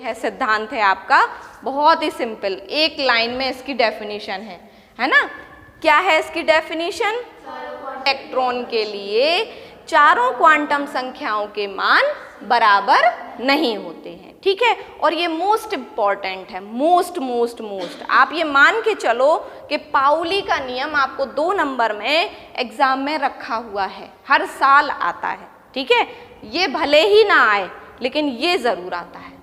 है सिद्धांत है आपका, बहुत ही सिंपल, एक लाइन में इसकी डेफिनेशन है ना। क्या है इसकी डेफिनेशन? इलेक्ट्रॉन के लिए चारों क्वांटम संख्याओं के मान बराबर नहीं होते हैं, ठीक है। और ये मोस्ट इम्पॉर्टेंट है, मोस्ट आप ये मान के चलो कि पाउली का नियम आपको 2 नंबर में एग्जाम में रखा हुआ है, हर साल आता है, ठीक है। ये भले ही ना आए लेकिन ये जरूर आता है,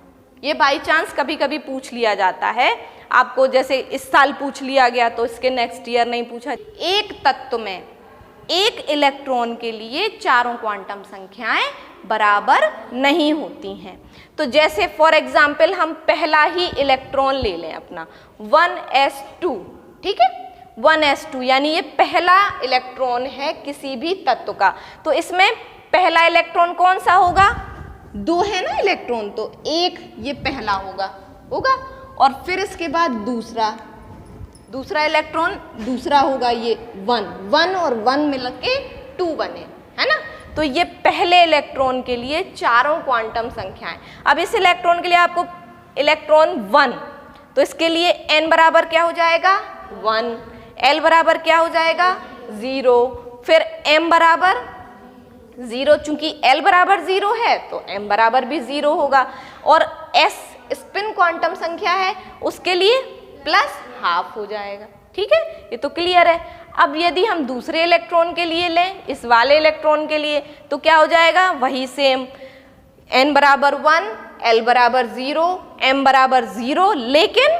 ये बाई चांस कभी कभी पूछ लिया जाता है आपको, जैसे इस साल पूछ लिया गया तो इसके नेक्स्ट ईयर नहीं पूछा। एक तत्व में एक इलेक्ट्रॉन के लिए चारों क्वांटम संख्याएं बराबर नहीं होती हैं। तो जैसे फॉर एग्जाम्पल हम पहला ही इलेक्ट्रॉन ले लें अपना 1s2, ठीक है, 1s2 यानी ये पहला इलेक्ट्रॉन है किसी भी तत्व का। तो इसमें पहला इलेक्ट्रॉन कौन सा होगा? 2 है ना इलेक्ट्रॉन, तो एक ये पहला होगा और फिर इसके बाद दूसरा इलेक्ट्रॉन दूसरा होगा, ये 1 और 1 मिलके 2 बने, है ना। तो ये पहले इलेक्ट्रॉन के लिए चारों क्वांटम संख्याएं। अब इस इलेक्ट्रॉन के लिए आपको इलेक्ट्रॉन 1, तो इसके लिए n बराबर क्या हो जाएगा? 1, l बराबर क्या हो जाएगा? 0, फिर m बराबर 0, चूंकि l बराबर 0 है तो m बराबर भी 0 होगा। और s स्पिन क्वांटम संख्या है, उसके लिए +½ हो जाएगा, ठीक है, ये तो क्लियर है। अब यदि हम दूसरे इलेक्ट्रॉन के लिए लें, इस वाले इलेक्ट्रॉन के लिए, तो क्या हो जाएगा? वही सेम, n बराबर 1, l बराबर 0, m बराबर 0, लेकिन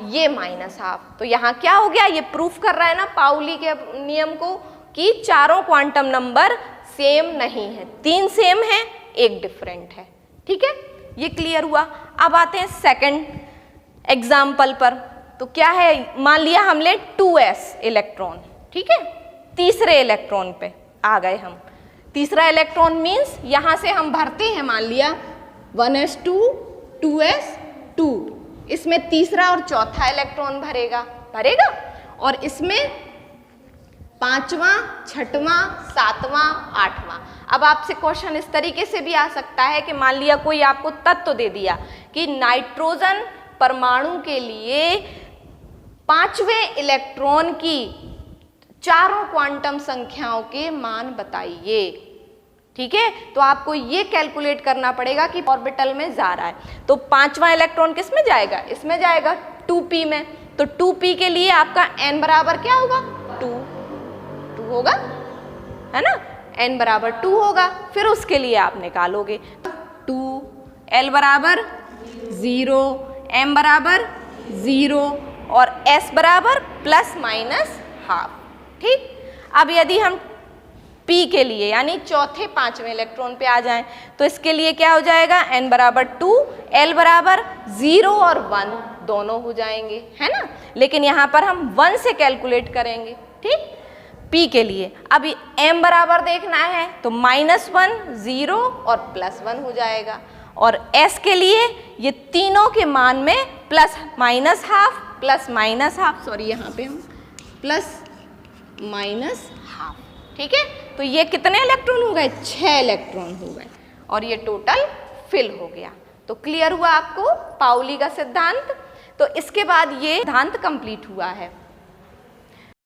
ये -½ तो यहाँ क्या हो गया? ये प्रूफ कर रहा है ना पाउली के नियम को कि चारों क्वांटम नंबर सेम नहीं है, 3 सेम है, 1 डिफरेंट है, ठीक है, ये क्लियर हुआ। अब आते हैं सेकंड एग्जाम्पल पर। तो क्या है, मान लिया हमने 2s इलेक्ट्रॉन, ठीक है, तीसरे इलेक्ट्रॉन पे आ गए हम। तीसरा इलेक्ट्रॉन मीन्स यहाँ से हम भरते हैं, मान लिया 1s2 2s2, इसमें तीसरा और चौथा इलेक्ट्रॉन भरेगा और इसमें 5वां 6वां 7वां 8वां। अब आपसे क्वेश्चन इस तरीके से भी आ सकता है कि मान लिया कोई आपको तत्व दे दिया कि नाइट्रोजन परमाणु के लिए 5वें इलेक्ट्रॉन की चारों क्वांटम संख्याओं के मान बताइए, ठीक है। तो आपको ये कैलकुलेट करना पड़ेगा कि ऑर्बिटल में जा रहा है, तो 5वां इलेक्ट्रॉन किस में जाएगा? इसमें जाएगा 2p में। तो 2p के लिए आपका n बराबर क्या होगा? 2 होगा, है ना, n बराबर 2 होगा। फिर उसके लिए आप निकालोगे 2, l बराबर 0, m बराबर 0 और s बराबर ±½ ठीक। अब यदि हम p के लिए यानी चौथे 5वें इलेक्ट्रॉन पे आ जाएं तो इसके लिए क्या हो जाएगा? n बराबर 2, l बराबर 0 और 1 दोनों हो जाएंगे, है ना। लेकिन यहाँ पर हम 1 से कैलकुलेट करेंगे, ठीक, p के लिए। अब m बराबर देखना है तो -1 0 और +1 हो जाएगा। और s के लिए ये तीनों के मान में ±½ सॉरी यहाँ पे हम ±½ ठीक है। तो ये कितने इलेक्ट्रॉन हो गए? 6 इलेक्ट्रॉन हो गए और ये टोटल फिल हो गया। तो क्लियर हुआ आपको पाउली का सिद्धांत। तो इसके बाद ये सिद्धांत कंप्लीट हुआ है।